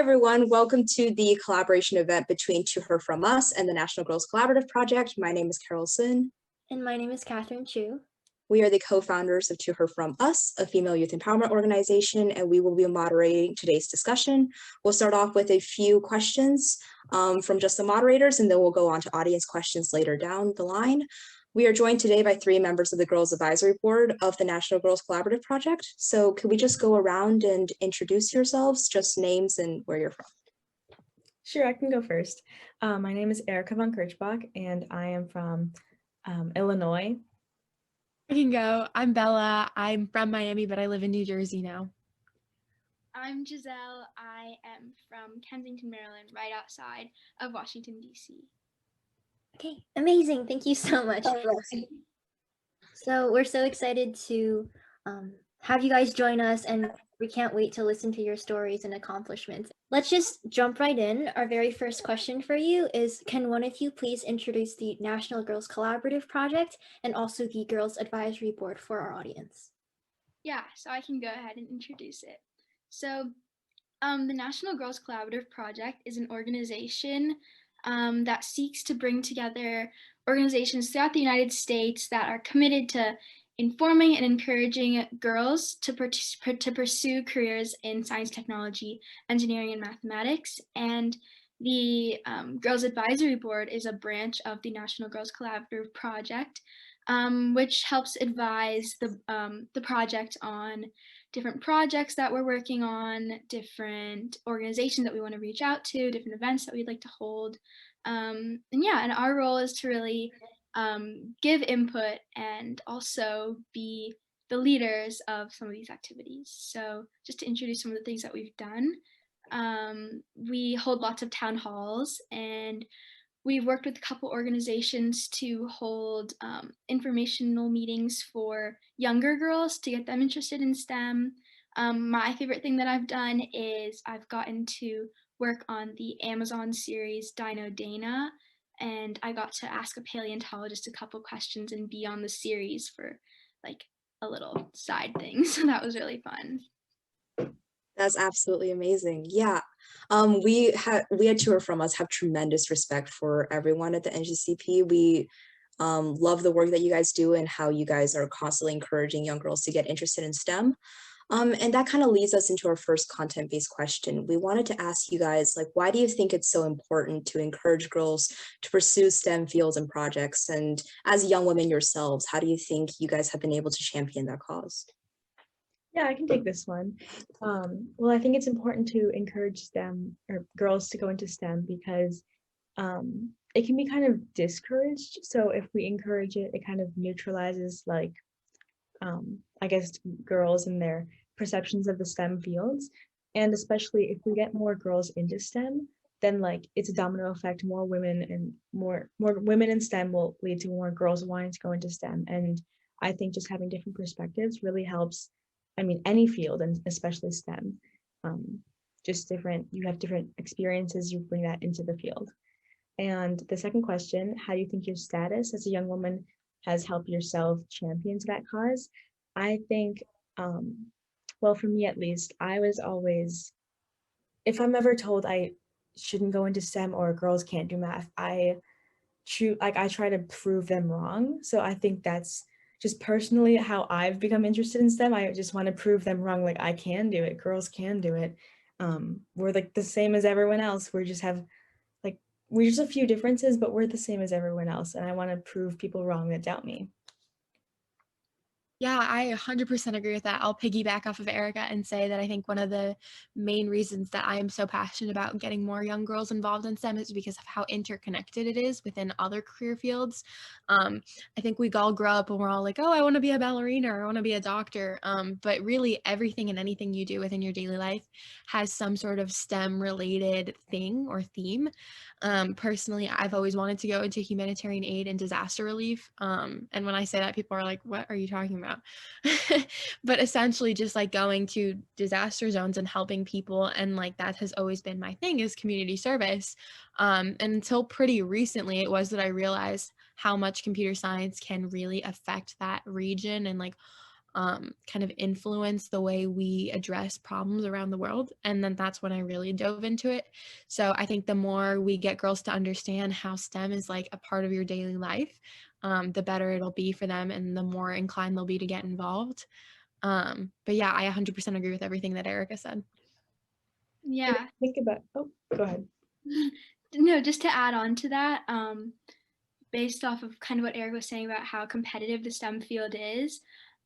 everyone, welcome to the collaboration event between To Her From Us and the National Girls Collaborative Project. My name is Carol Sin. And my name is Catherine Chu. We are the co-founders of To Her From Us, a female youth empowerment organization, and we will be moderating today's discussion. We'll start off with a few questions from just the moderators, and then we'll go on to audience questions later down the line. We are joined today by 3 members of the Girls Advisory Board of the National Girls Collaborative Project. So could we just go around and introduce yourselves, just names and where you're from? Sure, I can go first. My name is Erica von Kirchbach, and I am from Illinois. I can go. I'm Bella. I'm from Miami, but I live in New Jersey now. I'm Giselle. I am from Kensington, Maryland, right outside of Washington, D.C. Okay, amazing. Thank you so much. So we're so excited to have you guys join us, and we can't wait to listen to your stories and accomplishments. Let's just jump right in. Our very first question for you is, can one of you please introduce the National Girls Collaborative Project and also the Girls Advisory Board for our audience? Yeah, so I can go ahead and introduce it. So the National Girls Collaborative Project is an organization that seeks to bring together organizations throughout the United States that are committed to informing and encouraging girls to pursue careers in science, technology, engineering, and mathematics. And the Girls Advisory Board is a branch of the National Girls Collaborative Project, which helps advise the project on different projects that we're working on, different organizations that we want to reach out to, different events that we'd like to hold. And our role is to really give input and also be the leaders of some of these activities. So just to introduce some of the things that we've done, we hold lots of town halls, and we've worked with a couple organizations to hold informational meetings for younger girls to get them interested in STEM. My favorite thing that I've done is I've gotten to work on the Amazon series Dino Dana, and I got to ask a paleontologist a couple questions and be on the series for like a little side thing. So that was really fun. That's absolutely amazing. Yeah, we at To Her From Us have tremendous respect for everyone at the NGCP. We love the work that you guys do and how you guys are constantly encouraging young girls to get interested in STEM. And that kind of leads us into our first content-based question. We wanted to ask you guys, like, why do you think it's so important to encourage girls to pursue STEM fields and projects? And as young women yourselves, how do you think you guys have been able to champion that cause? Yeah, I can take this one. Well, I think it's important to encourage STEM or girls to go into STEM because it can be kind of discouraged. So if we encourage it, it kind of neutralizes I guess girls and their perceptions of the STEM fields. And especially if we get more girls into STEM, then it's a domino effect. More women and more women in STEM will lead to more girls wanting to go into STEM. And I think just having different perspectives really helps. I mean, any field, and especially STEM, you have different experiences, you bring that into the field. And the second question, how do you think your status as a young woman has helped yourself champion to that cause? I think, well, for me at least, I was always, if I'm ever told I shouldn't go into STEM or girls can't do math, I try to prove them wrong. So I think that's just personally how I've become interested in STEM. I just want to prove them wrong. Like, I can do it. Girls can do it. We're the same as everyone else. We're just a few differences, but we're the same as everyone else. And I want to prove people wrong that doubt me. Yeah, I 100% agree with that. I'll piggyback off of Erica and say that I think one of the main reasons that I am so passionate about getting more young girls involved in STEM is because of how interconnected it is within other career fields. I think we all grow up and we're all like, oh, I want to be a ballerina or I want to be a doctor. But really everything and anything you do within your daily life has some sort of STEM related thing or theme. Personally, I've always wanted to go into humanitarian aid and disaster relief. And when I say that, people are like, what are you talking about? But essentially just going to disaster zones and helping people, and that has always been my thing, is community service. And until pretty recently it was that I realized how much computer science can really affect that region and kind of influence the way we address problems around the world. And then that's when I really dove into it. So I think the more we get girls to understand how STEM is like a part of your daily life, the better it'll be for them and the more inclined they'll be to get involved. But yeah, I 100% agree with everything that Erica said. Yeah. Think about, oh, go ahead. No, just to add on to that, based off of kind of what Eric was saying about how competitive the STEM field is,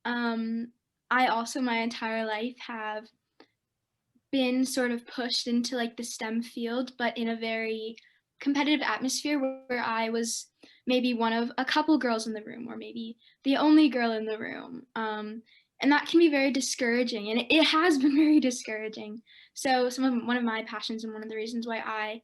I also my entire life have been sort of pushed into like the STEM field, but in a very competitive atmosphere where I was maybe one of a couple girls in the room or maybe the only girl in the room. And that can be very discouraging, and it has been very discouraging. So one of my passions and one of the reasons why I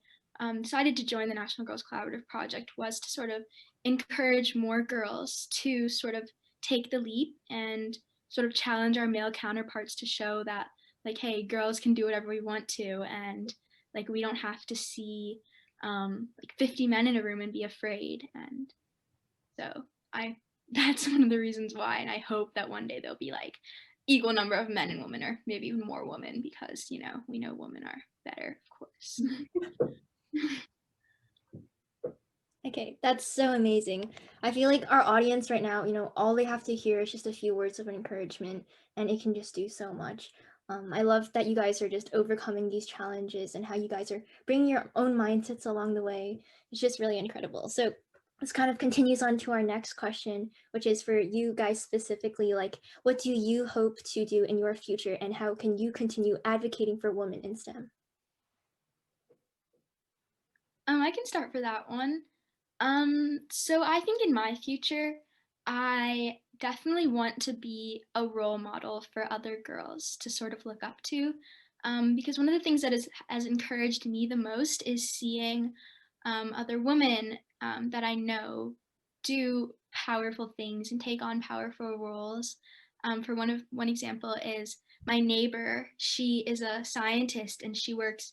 decided to join the National Girls Collaborative Project was to sort of encourage more girls to sort of take the leap and sort of challenge our male counterparts to show that, like, hey, girls can do whatever we want to, and like we don't have to see like 50 men in a room and be afraid. And so that's one of the reasons why, and I hope that one day there'll be like equal number of men and women, or maybe even more women, because we know women are better, of course. Okay, that's so amazing. I feel like our audience right now, all they have to hear is just a few words of encouragement, and it can just do so much. I love that you guys are just overcoming these challenges and how you guys are bringing your own mindsets along the way. It's just really incredible. So this kind of continues on to our next question, which is for you guys specifically, like, what do you hope to do in your future, and how can you continue advocating for women in STEM? I can start for that one. So I think in my future, I definitely want to be a role model for other girls to sort of look up to. Because one of the things that has encouraged me the most is seeing other women that I know do powerful things and take on powerful roles. For one example is my neighbor. She is a scientist and she works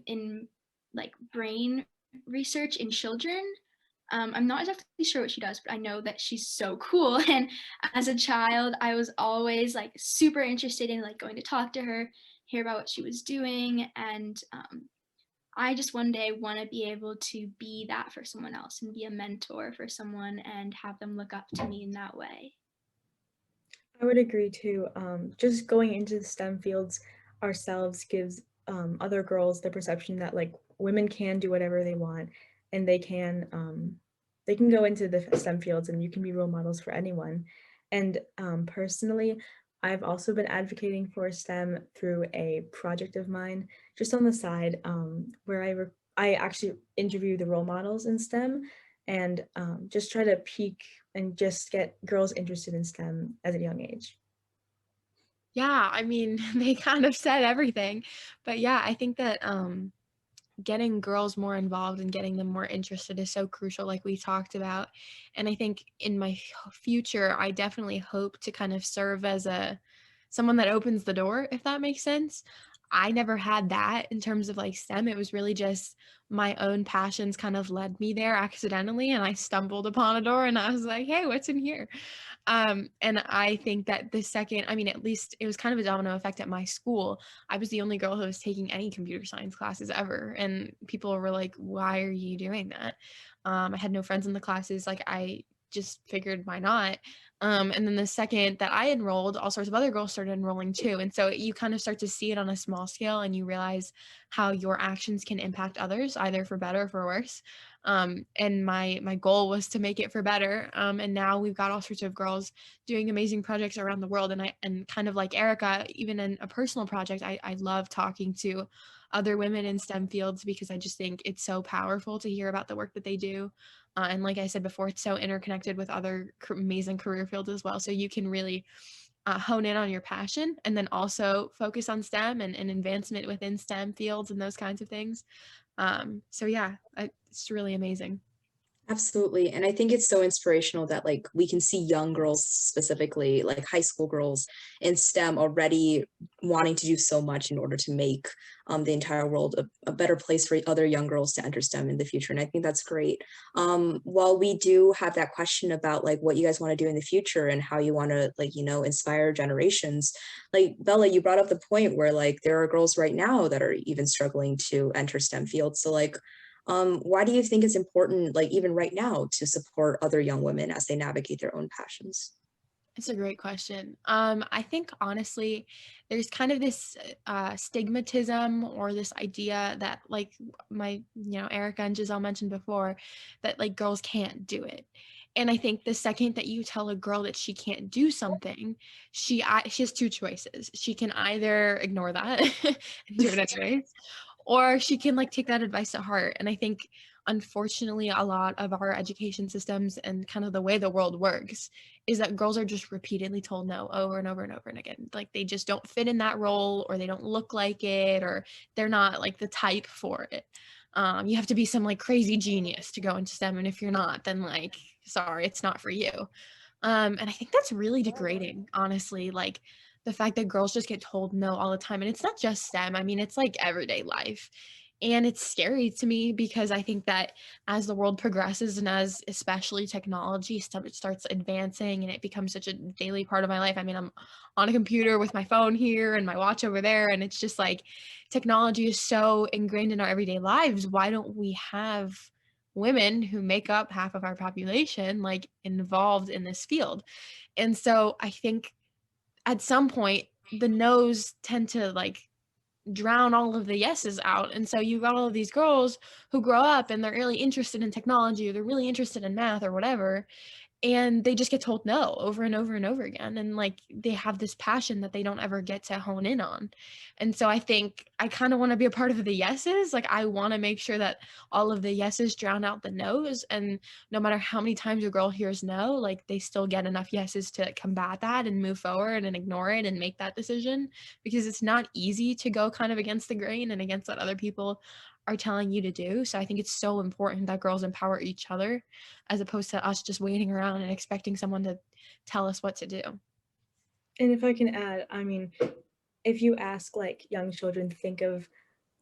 in like brain research in children. I'm not exactly sure what she does, but I know that she's so cool. And as a child, I was always like super interested in like going to talk to her, hear about what she was doing, and I just one day want to be able to be that for someone else and be a mentor for someone and have them look up to me in that way. I would agree too. Just going into the STEM fields ourselves gives other girls the perception that like women can do whatever they want, and they can go into the STEM fields, and you can be role models for anyone. And personally, I've also been advocating for STEM through a project of mine, just on the side, where I actually interview the role models in STEM, and just try to peak and just get girls interested in STEM at a young age. Yeah, I mean, they kind of said everything. But yeah, I think that getting girls more involved and getting them more interested is so crucial, like we talked about. And I think in my future, I definitely hope to kind of serve as someone that opens the door, if that makes sense. I never had that in terms of like STEM. It was really just my own passions kind of led me there accidentally, and I stumbled upon a door and I was like, hey, what's in here? And I think that the second, I mean, at least it was kind of a domino effect at my school. I was the only girl who was taking any computer science classes ever. And people were like, why are you doing that? I had no friends in the classes. Like, I just figured, why not? And then the second that I enrolled, all sorts of other girls started enrolling too. And so you kind of start to see it on a small scale, and you realize how your actions can impact others, either for better or for worse. And my goal was to make it for better. And now we've got all sorts of girls doing amazing projects around the world. And kind of like Erica, even in a personal project, I love talking to other women in STEM fields, because I just think it's so powerful to hear about the work that they do. And like I said before, it's so interconnected with other amazing career fields as well. So you can really hone in on your passion, and then also focus on STEM and advancement within STEM fields and those kinds of things. So yeah, it's really amazing. Absolutely. And I think it's so inspirational that like we can see young girls, specifically like high school girls in STEM, already wanting to do so much in order to make the entire world a better place for other young girls to enter STEM in the future. And I think that's great. While we do have that question about like what you guys want to do in the future and how you want to like, inspire generations, like Bella, you brought up the point where like there are girls right now that are even struggling to enter STEM fields. So like, why do you think it's important, like even right now, to support other young women as they navigate their own passions? It's a great question. I think honestly, there's kind of this stigmatism or this idea that like Erica and Giselle mentioned before, that like girls can't do it. And I think the second that you tell a girl that she can't do something, she has two choices. She can either ignore that and do it anyways, or she can like take that advice to heart. And I think unfortunately a lot of our education systems and kind of the way the world works is that girls are just repeatedly told no over and over and over and again. Like they just don't fit in that role, or they don't look like it, or they're not like the type for it. You have to be some like crazy genius to go into STEM, and if you're not, then like sorry, it's not for you. And I think that's really degrading, honestly. Like the fact that girls just get told no all the time, and it's not just STEM. I mean, it's like everyday life. And it's scary to me because I think that as the world progresses and as especially technology starts advancing and it becomes such a daily part of my life. I mean, I'm on a computer with my phone here and my watch over there, and it's just like technology is so ingrained in our everyday lives. Why don't we have women who make up half of our population like involved in this field? And so I think at some point the no's tend to like drown all of the yeses out. And so you've got all of these girls who grow up and they're really interested in technology, or they're really interested in math or whatever, and they just get told no over and over and over again, and like they have this passion that they don't ever get to hone in on. And so I think I kind of want to be a part of the yeses. Like I want to make sure that all of the yeses drown out the no's, and no matter how many times a girl hears no, like they still get enough yeses to combat that and move forward and ignore it and make that decision, because it's not easy to go kind of against the grain and against what other people are telling you to do. So I think it's so important that girls empower each other, as opposed to us just waiting around and expecting someone to tell us what to do. And if I can add, I mean, if you ask like young children to think of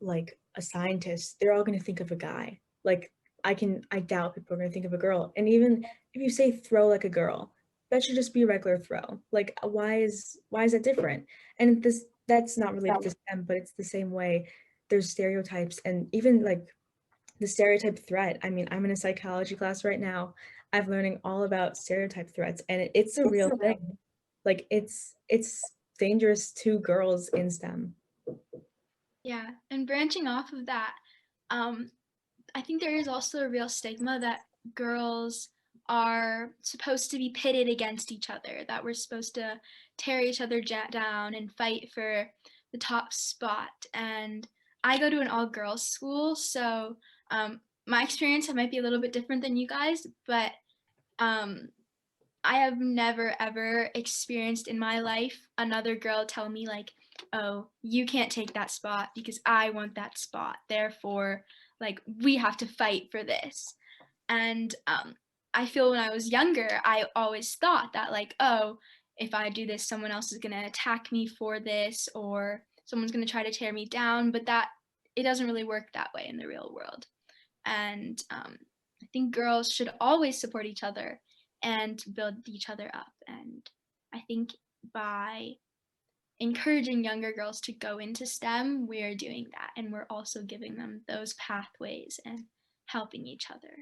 like a scientist, they're all going to think of a guy. Like I doubt people are going to think of a girl. And even if you say throw like a girl, that should just be a regular throw. Like why is that different? And that's not related to STEM, but it's the same way. There's stereotypes, and even like the stereotype threat. I mean, I'm in a psychology class right now. I'm learning all about stereotype threats, and it's a real thing. Like it's dangerous to girls in STEM. Yeah, and branching off of that, I think there is also a real stigma that girls are supposed to be pitted against each other, that we're supposed to tear each other down and fight for the top spot. And I go to an all-girls school, so my experience might be a little bit different than you guys, but I have never ever experienced in my life another girl tell me like, oh, you can't take that spot because I want that spot. Therefore, like we have to fight for this. And I feel when I was younger, I always thought that like, oh, if I do this, someone else is gonna attack me for this, or someone's gonna try to tear me down. But that it doesn't really work that way in the real world. And I think girls should always support each other and build each other up. And I think by encouraging younger girls to go into STEM, we are doing that. And we're also giving them those pathways and helping each other.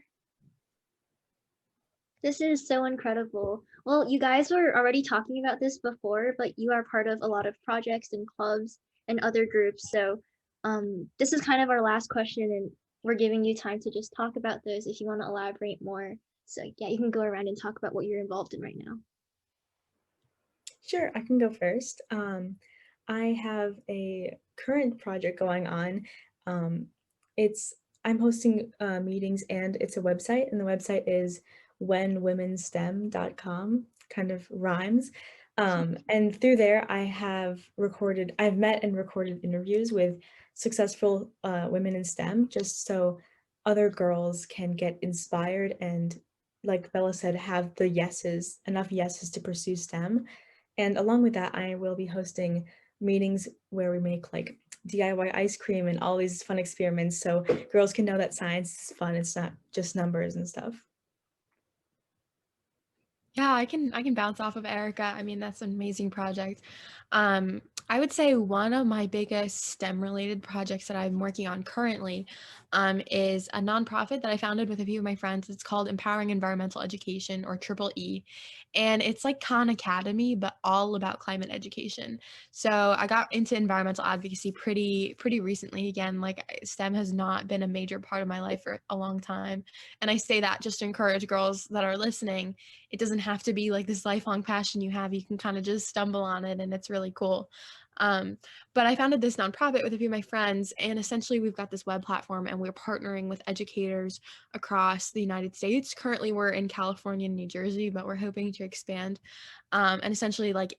This is so incredible. Well, you guys were already talking about this before, but you are part of a lot of projects and clubs and other groups. So this is kind of our last question, and we're giving you time to just talk about those if you want to elaborate more. So yeah, you can go around and talk about what you're involved in right now. Sure, I can go first. I have a current project going on. I'm hosting meetings, and it's a website, and the website is whenwomenstem.com, kind of rhymes. And through there, I've met and recorded interviews with successful women in STEM, just so other girls can get inspired and, like Bella said, have the yeses, enough yeses to pursue STEM. And along with that, I will be hosting meetings where we make like DIY ice cream and all these fun experiments so girls can know that science is fun. It's not just numbers and stuff. Yeah, I can bounce off of Erica. I mean, that's an amazing project. I would say one of my biggest STEM related projects that I'm working on currently is a nonprofit that I founded with a few of my friends. It's called Empowering Environmental Education, or Triple E. And it's like Khan Academy, but all about climate education. So I got into environmental advocacy pretty recently. Again, like STEM has not been a major part of my life for a long time. And I say that just to encourage girls that are listening. It doesn't have to be like this lifelong passion you have. You can kind of just stumble on it, and it's really cool. But I founded this nonprofit with a few of my friends, and essentially we've got this web platform, and we're partnering with educators across the United States. Currently, we're in California and New Jersey, but we're hoping to expand, and essentially like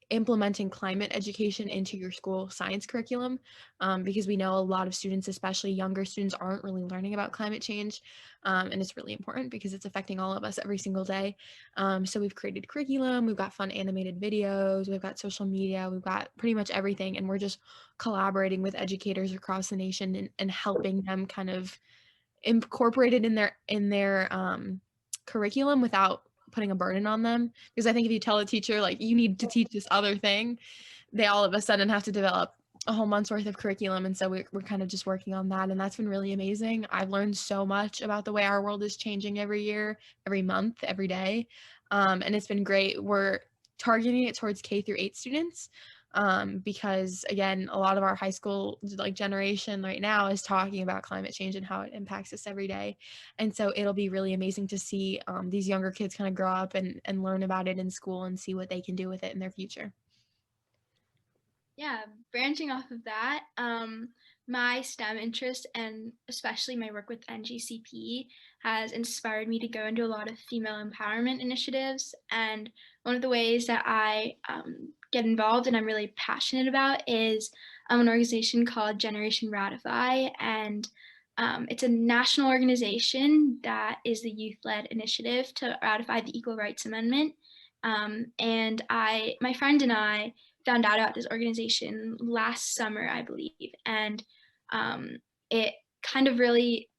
implementing climate education into your school science curriculum, because we know a lot of students, especially younger students, aren't really learning about climate change, and it's really important because it's affecting all of us every single day. So we've created curriculum, we've got fun animated videos, we've got social media, we've got pretty much everything, and we're just collaborating with educators across the nation and helping them kind of incorporate it in their curriculum without putting a burden on them. Because I think if you tell a teacher like you need to teach this other thing, they all of a sudden have to develop a whole month's worth of curriculum. And so we're kind of just working on that, and that's been really amazing. I've learned so much about the way our world is changing every year, every month, every day, and it's been great. We're targeting it towards K-8 students, because again, a lot of our high school like generation right now is talking about climate change and how it impacts us every day. And so it'll be really amazing to see these younger kids kind of grow up and learn about it in school and see what they can do with it in their future. Yeah, branching off of that, my STEM interest and especially my work with NGCP has inspired me to go into a lot of female empowerment initiatives. And one of the ways that I get involved and I'm really passionate about is an organization called Generation Ratify. And it's a national organization that is the youth-led initiative to ratify the Equal Rights Amendment. And my friend and I found out about this organization last summer, I believe, and it kind of really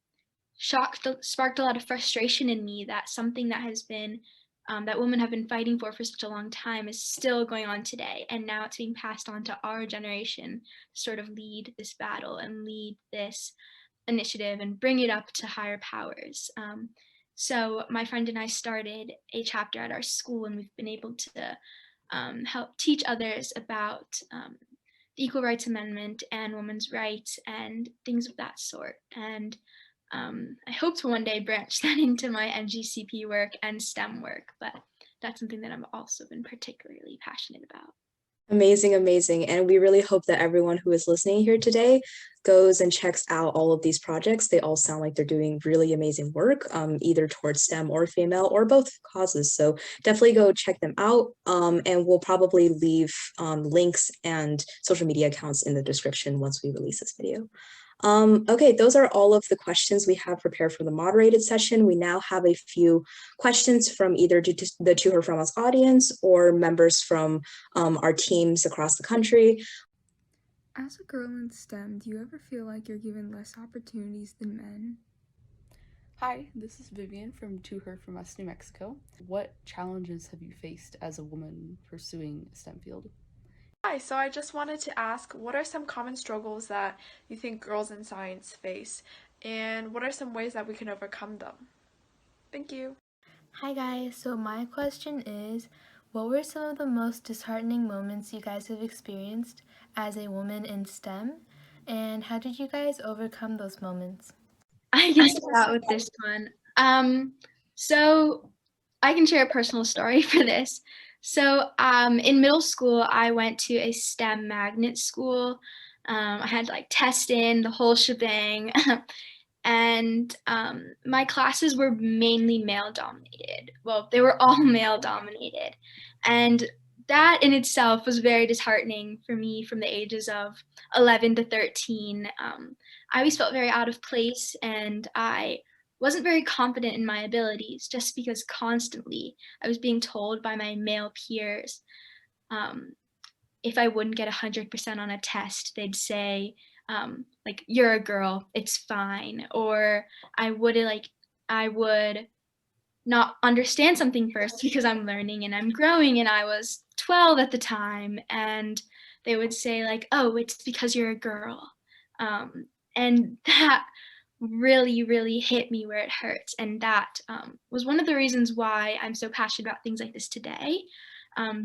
sparked a lot of frustration in me that something that has been that women have been fighting for such a long time is still going on today, and now it's being passed on to our generation to sort of lead this battle and lead this initiative and bring it up to higher powers. So my friend and I started a chapter at our school, and we've been able to help teach others about the Equal Rights Amendment and women's rights and things of that sort. And I hope to one day branch that into my NGCP work and STEM work, but that's something that I've also been particularly passionate about. Amazing, amazing. And we really hope that everyone who is listening here today goes and checks out all of these projects. They all sound like they're doing really amazing work, either towards STEM or female or both causes. So definitely go check them out. And we'll probably leave links and social media accounts in the description once we release this video. Okay, those are all of the questions we have prepared for the moderated session. We now have a few questions from either the To Her From Us audience or members from our teams across the country. As a girl in STEM, do you ever feel like you're given less opportunities than men? Hi, this is Vivian from To Her From Us, New Mexico. What challenges have you faced as a woman pursuing a STEM field? Hi, so I just wanted to ask, what are some common struggles that you think girls in science face, and what are some ways that we can overcome them? Thank you. Hi guys, so my question is, what were some of the most disheartening moments you guys have experienced as a woman in STEM, and how did you guys overcome those moments? I can start out with this one. So I can share a personal story for this. So in middle school, I went to a STEM magnet school. I had like test in the whole shebang. And my classes were mainly male dominated. Well, they were all male dominated. And that in itself was very disheartening for me from the ages of 11 to 13. I always felt very out of place, and I wasn't very confident in my abilities just because constantly I was being told by my male peers, if I wouldn't get 100% on a test, they'd say, like, you're a girl, it's fine. Or I would not understand something first because I'm learning and I'm growing, and I was 12 at the time, and they would say like, oh, it's because you're a girl. And that really, really hit me where it hurts. And that was one of the reasons why I'm so passionate about things like this today,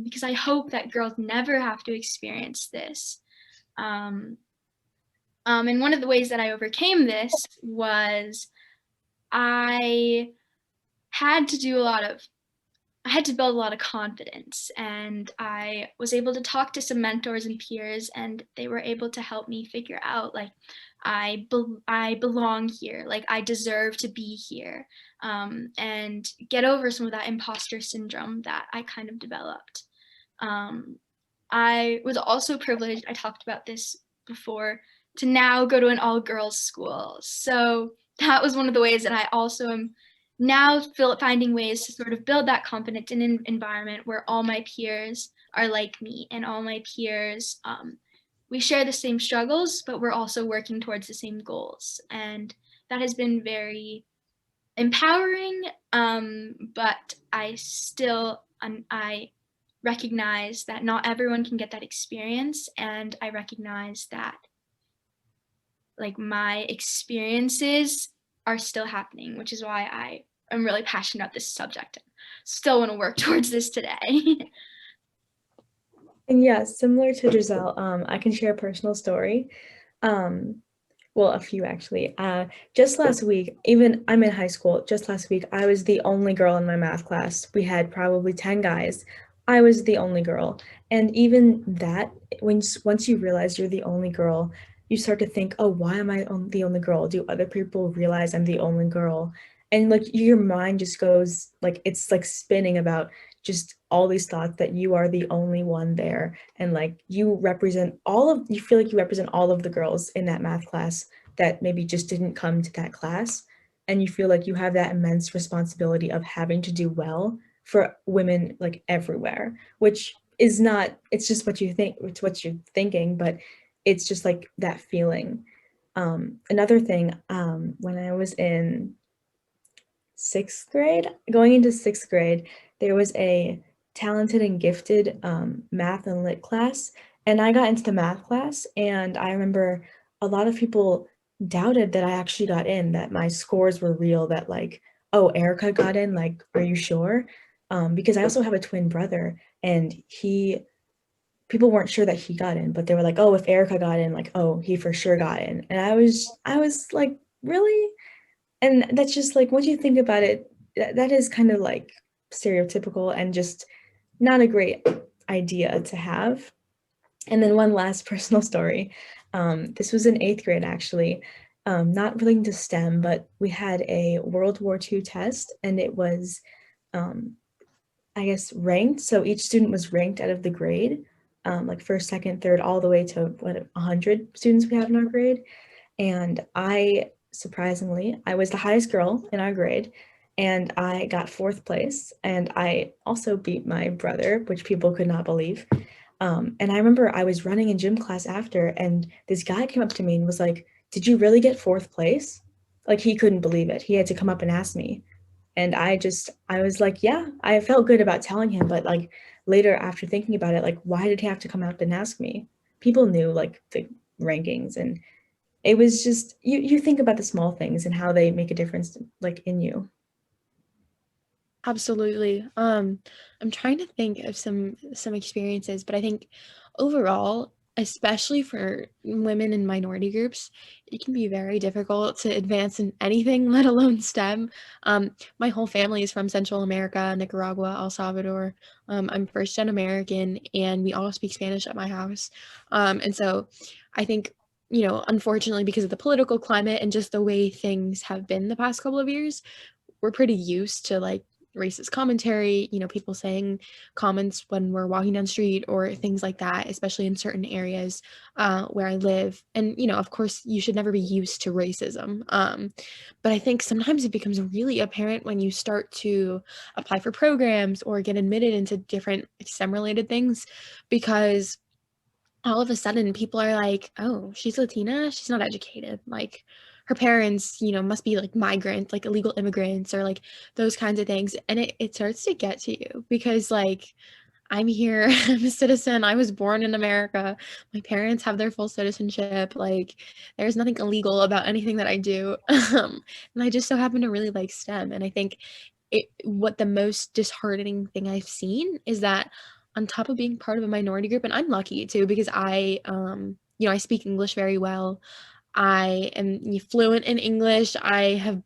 because I hope that girls never have to experience this. And one of the ways that I overcame this was I had to build a lot of confidence, and I was able to talk to some mentors and peers, and they were able to help me figure out like I belong here, like I deserve to be here, and get over some of that imposter syndrome that I kind of developed. I was also privileged, I talked about this before, to now go to an all-girls school. So that was one of the ways that I also am now finding ways to sort of build that confidence in an environment where all my peers are like me, and all my peers, we share the same struggles, but we're also working towards the same goals. And that has been very empowering, but I recognize that not everyone can get that experience, and I recognize that like my experiences are still happening, which is why I am really passionate about this subject and still want to work towards this today. And yeah, similar to Giselle, I can share a personal story. Well, a few actually. Just last week, even I'm in high school, just last week, I was the only girl in my math class. We had probably 10 guys. I was the only girl. And even that, once you realize you're the only girl, you start to think, oh, why am I the only girl? Do other people realize I'm the only girl? And like your mind just goes, like, it's like spinning about just all these thoughts that you are the only one there, and like you feel like you represent all of the girls in that math class that maybe just didn't come to that class, and you feel like you have that immense responsibility of having to do well for women like everywhere, which is not, it's just what you think, it's what you're thinking, but it's just like that feeling. Another thing, when I was in 6th grade, going into 6th grade, there was a talented and gifted math and lit class, and I got into the math class, and I remember a lot of people doubted that I actually got in, that my scores were real, that like, oh, Erica got in, like, are you sure? Because I also have a twin brother, and people weren't sure that he got in, but they were like, oh, if Erica got in, like, oh, he for sure got in. And I was like, really? And that's just like, once you think about it, that is kind of like stereotypical and just not a great idea to have. And then one last personal story. This was in 8th grade, actually, not relating to STEM, but we had a World War II test, and it was, I guess, ranked. So each student was ranked out of the grade, like first, second, third, all the way to 100 students we have in our grade. And surprisingly, I was the highest girl in our grade, and I got 4th place, and I also beat my brother, which people could not believe. And I remember I was running in gym class after, and this guy came up to me and was like, did you really get 4th place? Like, he couldn't believe it. He had to come up and ask me. And I was like, yeah, I felt good about telling him, but like later after thinking about it, like, why did he have to come up and ask me? People knew like the rankings, and it was just, you think about the small things and how they make a difference like in you. Absolutely. I'm trying to think of some experiences, but I think overall, especially for women in minority groups, it can be very difficult to advance in anything, let alone STEM. My whole family is from Central America, Nicaragua, El Salvador. I'm first-gen American, and we all speak Spanish at my house. And so I think, unfortunately, because of the political climate and just the way things have been the past couple of years, we're pretty used to like racist commentary, people saying comments when we're walking down the street or things like that, especially in certain areas where I live. And, of course, you should never be used to racism. But I think sometimes it becomes really apparent when you start to apply for programs or get admitted into different STEM-related things, because all of a sudden people are like, oh, she's Latina, she's not educated. Like, her parents, must be like migrants, like illegal immigrants, or like those kinds of things. And it starts to get to you because, like, I'm here, I'm a citizen, I was born in America, my parents have their full citizenship, like, there's nothing illegal about anything that I do. And I just so happen to really like STEM. And I think what the most disheartening thing I've seen is that on top of being part of a minority group, and I'm lucky too, because I speak English very well. I am fluent in English.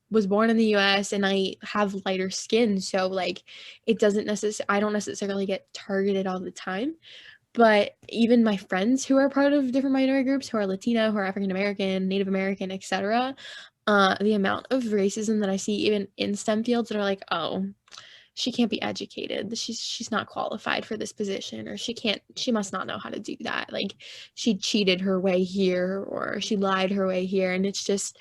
Was born in the US and I have lighter skin. So like I don't necessarily get targeted all the time. But even my friends who are part of different minority groups, who are Latina, who are African American, Native American, etc., the amount of racism that I see even in STEM fields that are like, oh, she can't be educated, she's not qualified for this position, or she must not know how to do that, like she cheated her way here or she lied her way here. And it's just,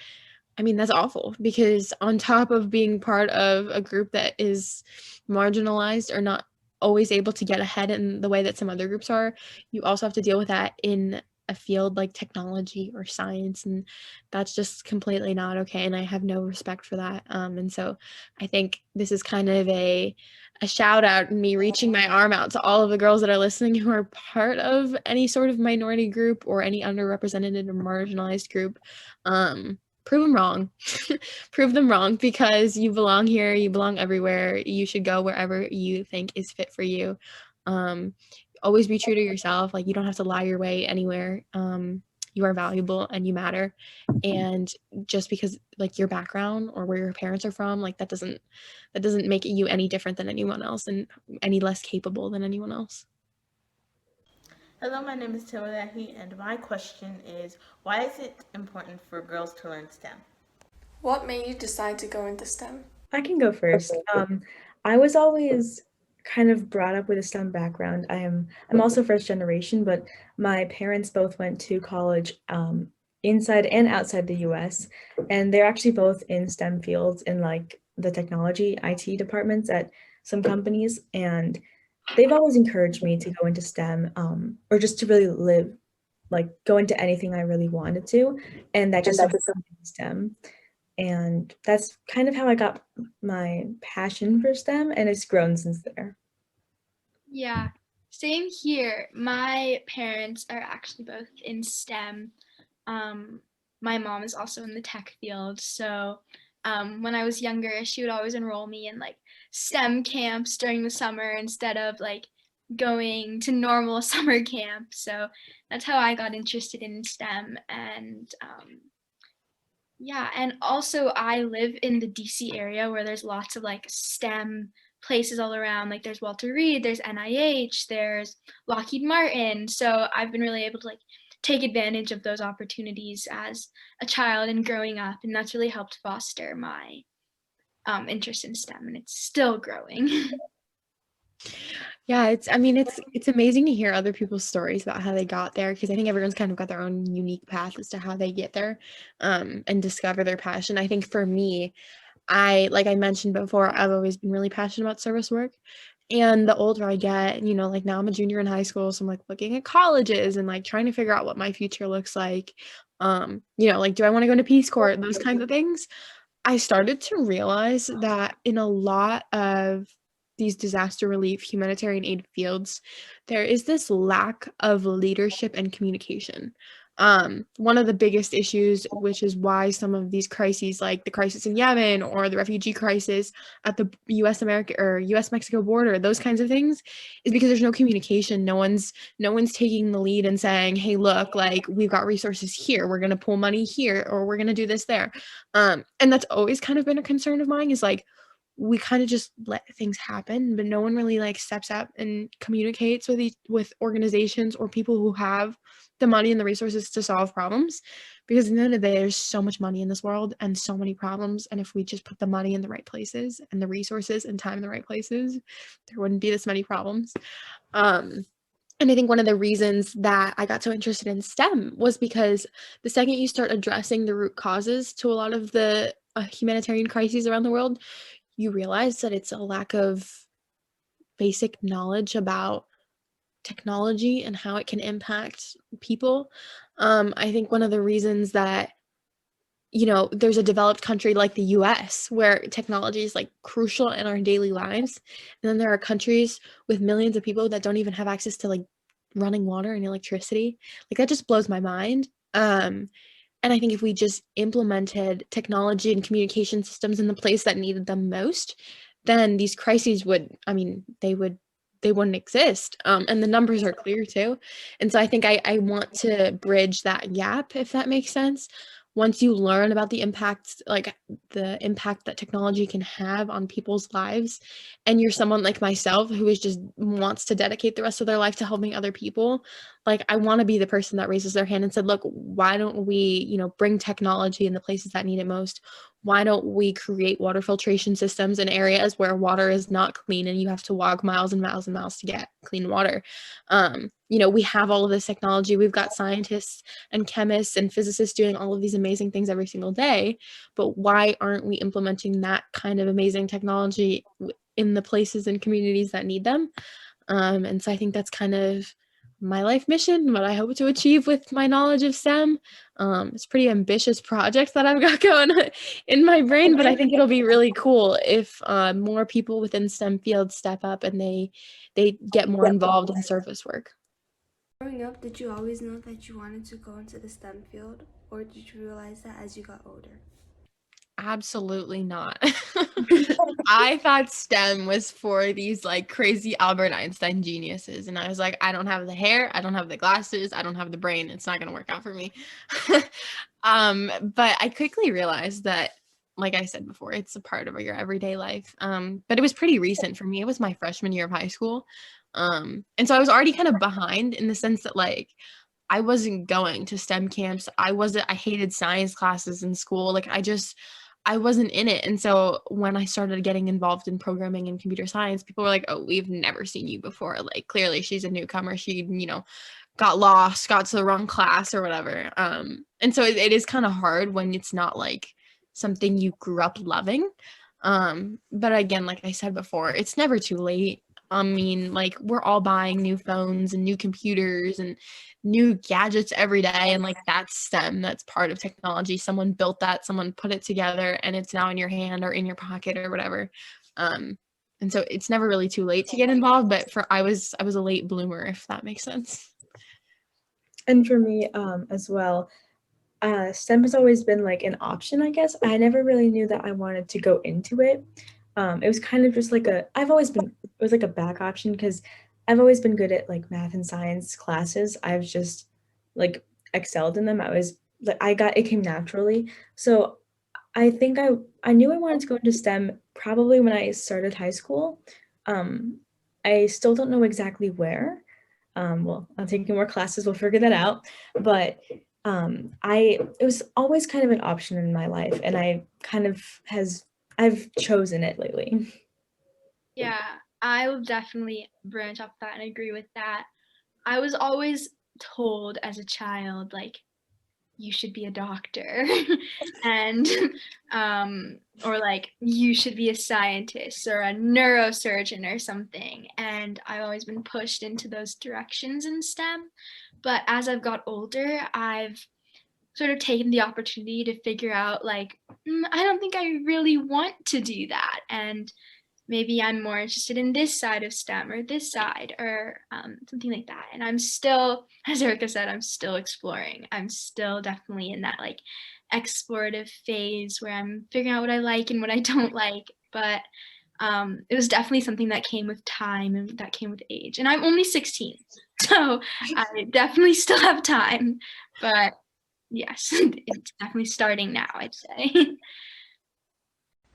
I mean, that's awful, because on top of being part of a group that is marginalized or not always able to get ahead in the way that some other groups are, you also have to deal with that in a field like technology or science, and that's just completely not okay, and I have no respect for that. And so I think this is kind of a shout out, and me reaching my arm out to all of the girls that are listening who are part of any sort of minority group or any underrepresented or marginalized group. Prove them wrong. Prove them wrong, because you belong here, you belong everywhere, you should go wherever you think is fit for you. Always be true to yourself. Like, you don't have to lie your way anywhere. You are valuable and you matter. And just because like your background or where your parents are from, like that doesn't make you any different than anyone else and any less capable than anyone else. Hello, my name is Timothy, and my question is, why is it important for girls to learn STEM? What made you decide to go into STEM? I can go first. I was always kind of brought up with a STEM background. I'm also first generation, but my parents both went to college inside and outside the US, and they're actually both in STEM fields in like the technology IT departments at some companies, and they've always encouraged me to go into STEM or just to really live, like go into anything I really wanted to, and that just STEM. And that's kind of how I got my passion for STEM, and it's grown since there. Yeah, same here. My parents are actually both in STEM. My mom is also in the tech field. So when I was younger, she would always enroll me in like STEM camps during the summer instead of like going to normal summer camp. So that's how I got interested in STEM. And yeah, and also I live in the DC area where there's lots of like STEM places all around. Like there's Walter Reed, there's NIH, there's Lockheed Martin. So I've been really able to like take advantage of those opportunities as a child and growing up, and that's really helped foster my interest in STEM, and it's still growing. Yeah, it's amazing to hear other people's stories about how they got there, because I think everyone's kind of got their own unique path as to how they get there and discover their passion. I think for me, like I mentioned before, I've always been really passionate about service work. And the older I get, like now I'm a junior in high school, so I'm like looking at colleges and like trying to figure out what my future looks like. Like, do I want to go into Peace Corps? Those kinds of things. I started to realize that in a lot of these disaster relief, humanitarian aid fields, there is this lack of leadership and communication. One of the biggest issues, which is why some of these crises, like the crisis in Yemen or the refugee crisis at the US-Mexico border, those kinds of things, is because there's no communication. No one's taking the lead and saying, hey, look, like we've got resources here, we're gonna pull money here, or we're gonna do this there. And that's always kind of been a concern of mine, is like we kind of just let things happen, but no one really like steps up and communicates with organizations or people who have the money and the resources to solve problems. because at the end of the day, there's so much money in this world and so many problems. And if we just put the money in the right places and the resources and time in the right places, there wouldn't be this many problems. And I think one of the reasons that I got so interested in STEM was because the second you start addressing the root causes to a lot of the humanitarian crises around the world, you realize that it's a lack of basic knowledge about technology and how it can impact people. I think one of the reasons that, there's a developed country like the US where technology is like crucial in our daily lives. And then there are countries with millions of people that don't even have access to like running water and electricity. Like that just blows my mind. And I think if we just implemented technology and communication systems in the place that needed them most, then these crises they wouldn't exist. And the numbers are clear too. And so I think I want to bridge that gap, if that makes sense. Once you learn about the impact that technology can have on people's lives, and you're someone like myself who is just wants to dedicate the rest of their life to helping other people, like I want to be the person that raises their hand and said, look, why don't we, bring technology in the places that need it most? Why don't we create water filtration systems in areas where water is not clean and you have to walk miles and miles and miles to get clean water? We have all of this technology. We've got scientists and chemists and physicists doing all of these amazing things every single day. But why aren't we implementing that kind of amazing technology in the places and communities that need them? And so I think that's kind of my life mission, what I hope to achieve with my knowledge of STEM. It's a pretty ambitious project that I've got going in my brain, but I think it'll be really cool if more people within STEM fields step up and they get more involved in service work. Growing up, did you always know that you wanted to go into the STEM field, or did you realize that as you got older? Absolutely not. I thought STEM was for these like crazy Albert Einstein geniuses. And I was like, I don't have the hair, I don't have the glasses, I don't have the brain. It's not going to work out for me. But I quickly realized that, like I said before, it's a part of your everyday life. But it was pretty recent for me. It was my freshman year of high school. And so I was already kind of behind in the sense that like, I wasn't going to STEM camps. I hated science classes in school. Like I wasn't in it. And so when I started getting involved in programming and computer science, people were like, oh, we've never seen you before. Like clearly she's a newcomer. She, got lost, got to the wrong class or whatever. And so it is kind of hard when it's not like something you grew up loving. But again, like I said before, it's never too late. I mean, like we're all buying new phones and new computers and new gadgets every day. And like that's STEM, that's part of technology. Someone built that, someone put it together and it's now in your hand or in your pocket or whatever. And so it's never really too late to get involved, but I was a late bloomer, if that makes sense. And for me as well, STEM has always been like an option, I guess. I never really knew that I wanted to go into it. It was kind of just like it was like a back option because I've always been good at like math and science classes. I've just like excelled in them. It came naturally. So I think I knew I wanted to go into STEM probably when I started high school. I still don't know exactly where. Well, I'm taking more classes, we'll figure that out. But it was always kind of an option in my life, and I've chosen it lately. Yeah, I will definitely branch off that and agree with that. I was always told as a child, like, you should be a doctor and or like you should be a scientist or a neurosurgeon or something, and I've always been pushed into those directions in STEM. But as I've got older, I've sort of taken the opportunity to figure out like I don't think I really want to do that, and maybe I'm more interested in this side of STEM or this side or something like that. And I'm still, as Erica said, I'm still exploring. I'm still definitely in that like explorative phase where I'm figuring out what I like and what I don't like. But it was definitely something that came with time and that came with age. And I'm only 16, so I definitely still have time. But yes, it's definitely starting now, I'd say.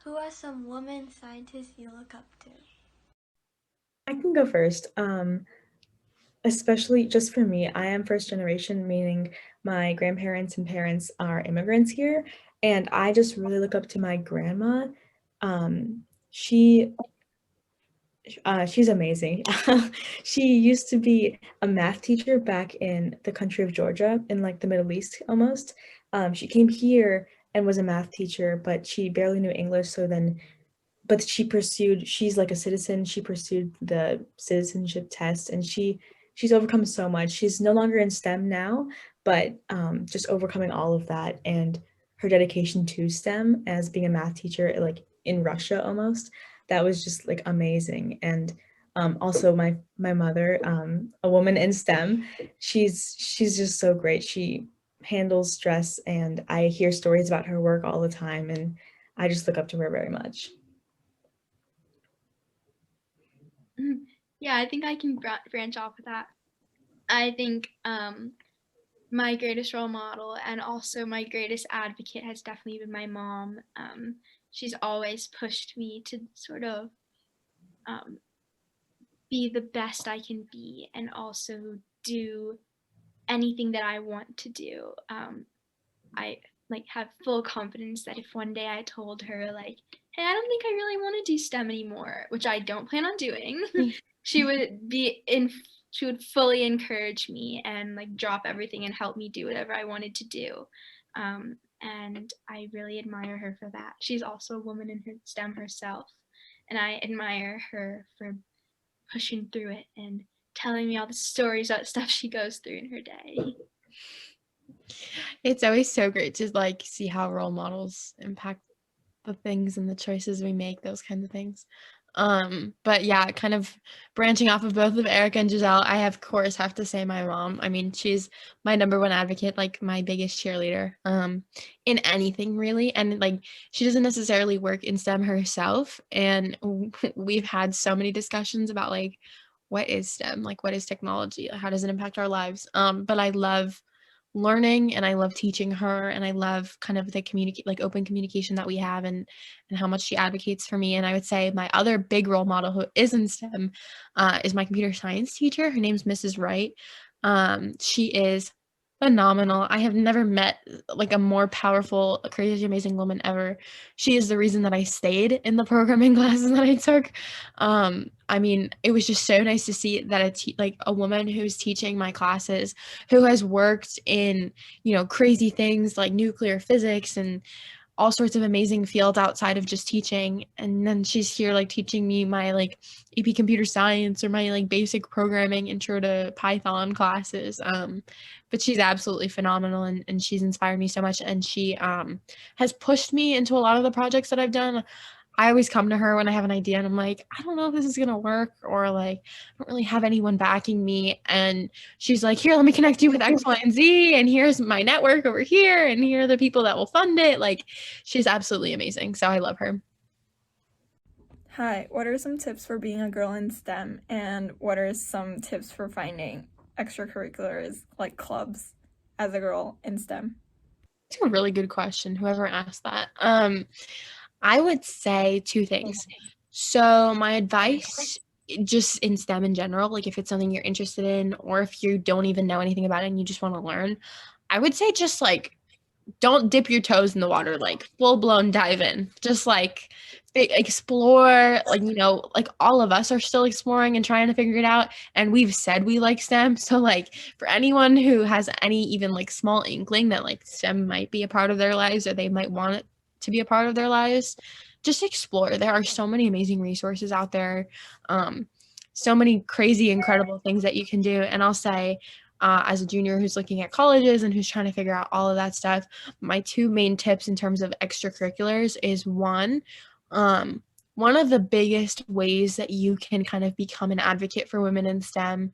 Who are some women scientists you look up to? I can go first. especially just for me, I am first generation, meaning my grandparents and parents are immigrants here. And I just really look up to my grandma. Um, she she's amazing. She used to be a math teacher back in the country of Georgia, in like the Middle East almost. She came here and was a math teacher, but she barely knew English. So then, but she's like a citizen. She pursued the citizenship test, and she's overcome so much. She's no longer in STEM now, but just overcoming all of that and her dedication to STEM as being a math teacher, like in Russia almost, that was just like amazing. And also my mother, a woman in STEM, she's just so great. She handles stress, and I hear stories about her work all the time, and I just look up to her very much. Yeah, I think I can branch off of that. I think my greatest role model and also my greatest advocate has definitely been my mom. She's always pushed me to sort of be the best I can be and also do anything that I want to do. I like have full confidence that if one day I told her like, hey, I don't think I really want to do STEM anymore, which I don't plan on doing, she would fully encourage me and like drop everything and help me do whatever I wanted to do. And I really admire her for that. She's also a woman in her STEM herself, and I admire her for pushing through it and telling me all the stories about stuff she goes through in her day. It's always so great to like see how role models impact the things and the choices we make, those kinds of things. But yeah, kind of branching off of both of Erica and Giselle, I of course have to say my mom. I mean, she's my number one advocate, like my biggest cheerleader, in anything really. And like, she doesn't necessarily work in STEM herself. And we've had so many discussions about like, what is STEM? Like, what is technology? How does it impact our lives? But I love learning and I love teaching her, and I love kind of the open communication that we have, and how much she advocates for me. And I would say my other big role model who is in STEM is my computer science teacher. Her name's Mrs. Wright. She is phenomenal. I have never met like a more powerful, crazy, amazing woman ever. She is the reason that I stayed in the programming classes that I took. I mean, it was just so nice to see that a woman who's teaching my classes, who has worked in, crazy things like nuclear physics and all sorts of amazing fields outside of just teaching. And then she's here like teaching me my like AP computer science or my like basic programming intro to Python classes. But she's absolutely phenomenal, and she's inspired me so much. And she has pushed me into a lot of the projects that I've done. I always come to her when I have an idea and I'm like, I don't know if this is going to work, or like, I don't really have anyone backing me. And she's like, here, let me connect you with X, Y, and Z. And here's my network over here. And here are the people that will fund it. Like, she's absolutely amazing. So I love her. Hi, what are some tips for being a girl in STEM? And what are some tips for finding extracurriculars like clubs as a girl in STEM? It's a really good question, whoever asked that. I would say two things. So my advice, just in STEM in general, like if it's something you're interested in, or if you don't even know anything about it and you just want to learn, I would say just like, don't dip your toes in the water, like full blown dive in. Just like explore, like, like all of us are still exploring and trying to figure it out. And we've said we like STEM. So like for anyone who has any even like small inkling that like STEM might be a part of their lives, or they might want it to be a part of their lives, just explore. There are so many amazing resources out there. So many crazy, incredible things that you can do. And I'll say, as a junior who's looking at colleges and who's trying to figure out all of that stuff, my two main tips in terms of extracurriculars is one of the biggest ways that you can kind of become an advocate for women in STEM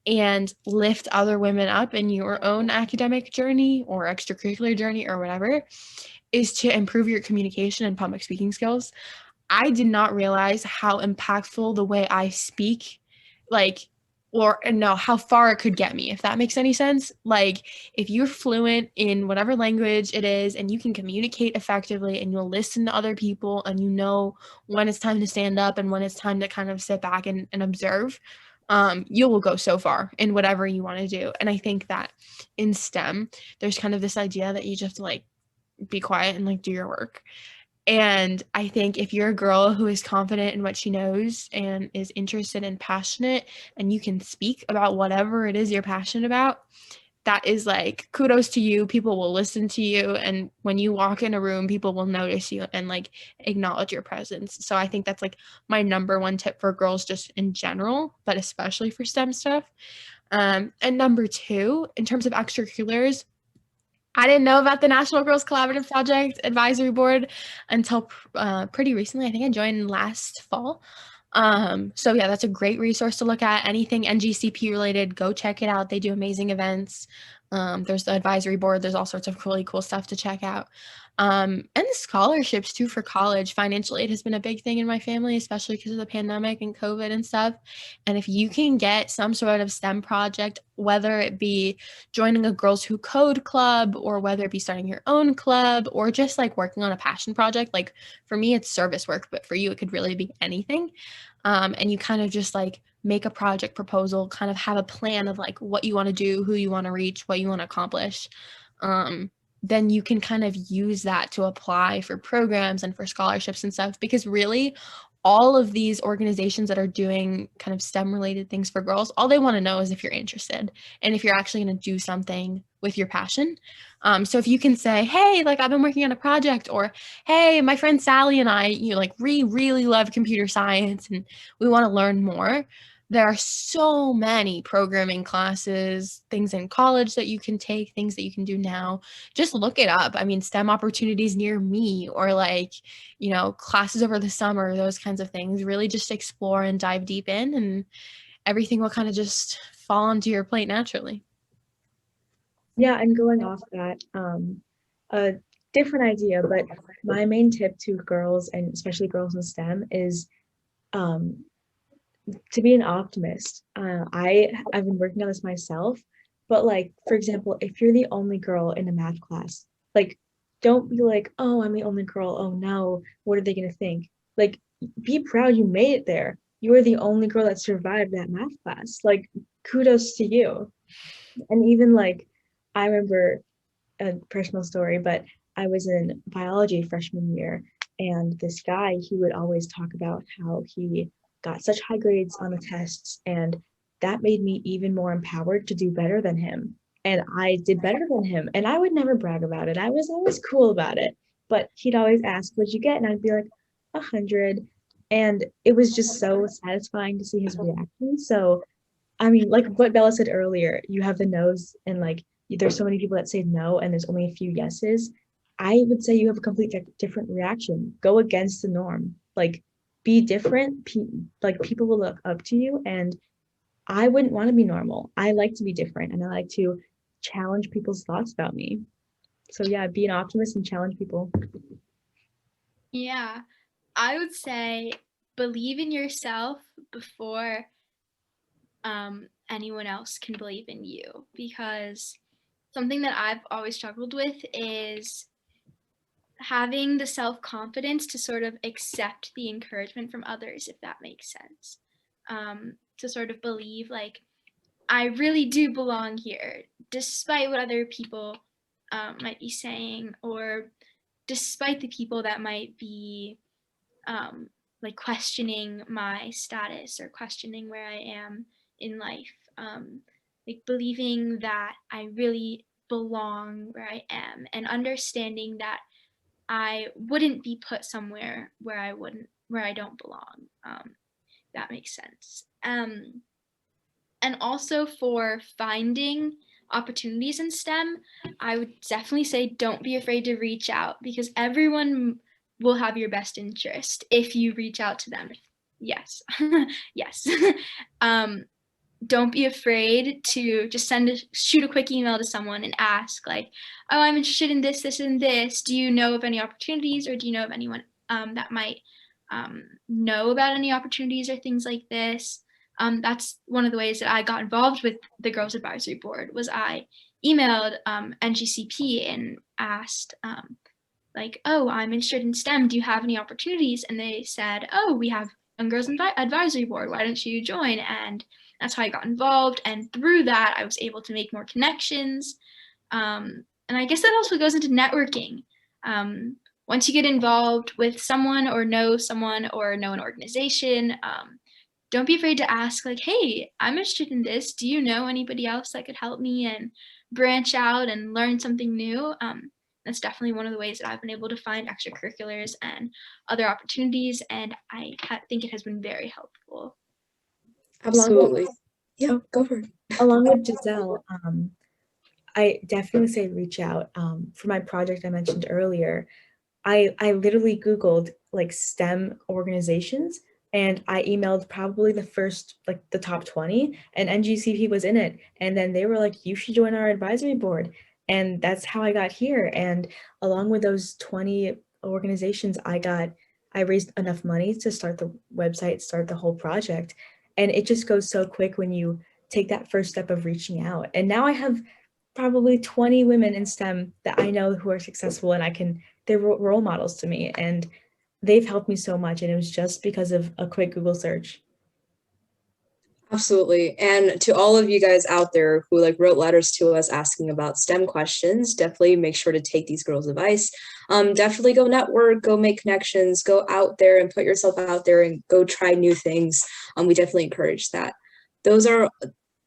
and lift other women up in your own academic journey or extracurricular journey or whatever, is to improve your communication and public speaking skills. I did not realize how impactful the way I speak, how far it could get me, if that makes any sense. Like, if you're fluent in whatever language it is and you can communicate effectively and you'll listen to other people and you know when it's time to stand up and when it's time to kind of sit back and observe, you will go so far in whatever you want to do. And I think that in STEM, there's kind of this idea that you just have to like be quiet and like do your work. And I think if you're a girl who is confident in what she knows and is interested and passionate, and you can speak about whatever it is you're passionate about, that is like kudos to you. People will listen to you, and when you walk in a room, people will notice you and like acknowledge your presence. So I think that's like my number one tip for girls just in general, but especially for STEM stuff. And number two, in terms of extracurriculars, I didn't know about the National Girls Collaborative Project Advisory Board until pretty recently. I think I joined last fall. So yeah, that's a great resource to look at. Anything NGCP related, go check it out. They do amazing events. There's the advisory board. There's all sorts of really cool stuff to check out. And the scholarships too for college. Financial aid has been a big thing in my family, especially because of the pandemic and COVID and stuff. And if you can get some sort of STEM project, whether it be joining a Girls Who Code club, or whether it be starting your own club, or just like working on a passion project, like for me, it's service work, but for you, it could really be anything. And you kind of just like make a project proposal, kind of have a plan of like what you want to do, who you want to reach, what you want to accomplish. Then you can kind of use that to apply for programs and for scholarships and stuff, because really all of these organizations that are doing kind of STEM related things for girls, all they want to know is if you're interested and if you're actually going to do something with your passion. So if you can say, hey, like I've been working on a project, or hey, my friend Sally and I, like really love computer science and we want to learn more. There are so many programming classes, things in college that you can take, things that you can do now. Just look it up. I mean, STEM opportunities near me, or like, classes over the summer, those kinds of things. Really just explore and dive deep in, and everything will kind of just fall onto your plate naturally. Yeah, and going off that, a different idea, but my main tip to girls, and especially girls in STEM, is to be an optimist. I've been working on this myself, but like, for example, if you're the only girl in a math class, like, don't be like, oh, I'm the only girl. Oh no, what are they gonna think? Like, be proud you made it there. You were the only girl that survived that math class. Like, kudos to you. And even like, I remember a personal story, but I was in biology freshman year, and this guy, he would always talk about how he got such high grades on the tests, and that made me even more empowered to do better than him. And I did better than him, and I would never brag about it. I was always cool about it, but he'd always ask, what'd you get? And I'd be like, 100. And it was just so satisfying to see his reaction. So I mean, like what Bella said earlier, you have the no's, and like there's so many people that say no and there's only a few yeses. I would say you have a complete different reaction. Go against the norm. Like, be different. Like, people will look up to you, and I wouldn't want to be normal. I like to be different, and I like to challenge people's thoughts about me. So yeah, be an optimist and challenge people. Yeah, I would say believe in yourself before anyone else can believe in you, because something that I've always struggled with is having the self-confidence to sort of accept the encouragement from others, if that makes sense. To sort of believe like, I really do belong here, despite what other people might be saying, or despite the people that might be like questioning my status or questioning where I am in life. Like believing that I really belong where I am, and understanding that I wouldn't be put somewhere where I don't belong. That makes sense. And also for finding opportunities in STEM, I would definitely say don't be afraid to reach out, because everyone will have your best interest if you reach out to them. Yes. Yes. Don't be afraid to just shoot a quick email to someone and ask like, oh, I'm interested in this, this, and this. Do you know of any opportunities, or do you know of anyone that might know about any opportunities or things like this? That's one of the ways that I got involved with the Girls Advisory Board. Was I emailed NGCP and asked like, oh, I'm interested in STEM. Do you have any opportunities? And they said, oh, we have Young Girls Advisory Board. Why don't you join? And that's how I got involved. And through that, I was able to make more connections. And I guess that also goes into networking. Once you get involved with someone or know an organization, don't be afraid to ask, like, hey, I'm interested in this. Do you know anybody else that could help me and branch out and learn something new? That's definitely one of the ways that I've been able to find extracurriculars and other opportunities. And I think it has been very helpful. Absolutely. Yeah, go for it. Along with Giselle, I definitely say reach out. For my project I mentioned earlier, I literally Googled like STEM organizations, and I emailed probably the top 20, and NGCP was in it. And then they were like, you should join our advisory board. And that's how I got here. And along with those 20 organizations, I raised enough money to start the website, start the whole project. And it just goes so quick when you take that first step of reaching out. And now I have probably 20 women in STEM that I know who are successful, and they're role models to me, and they've helped me so much. And it was just because of a quick Google search. Absolutely. And to all of you guys out there who wrote letters to us asking about STEM questions, definitely make sure to take these girls' advice. Definitely go network, go make connections, go out there and put yourself out there and go try new things. We definitely encourage that. Those are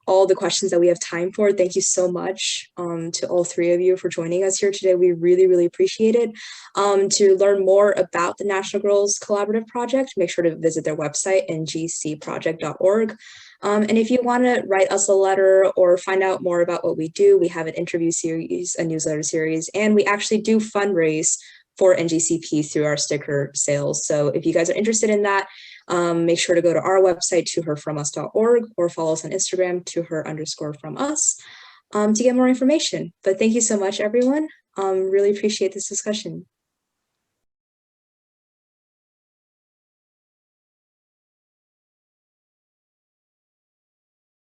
all the questions that we have time for. Thank you so much to all three of you for joining us here today. We really, really appreciate it. To learn more about the National Girls Collaborative Project, make sure to visit their website, ngcproject.org. And if you want to write us a letter or find out more about what we do, we have an interview series, a newsletter series, and we actually do fundraise for NGCP through our sticker sales. So if you guys are interested in that, make sure to go to our website, toherfromus.org, or follow us on Instagram, toher_from_us, to get more information. But thank you so much, everyone. Really appreciate this discussion.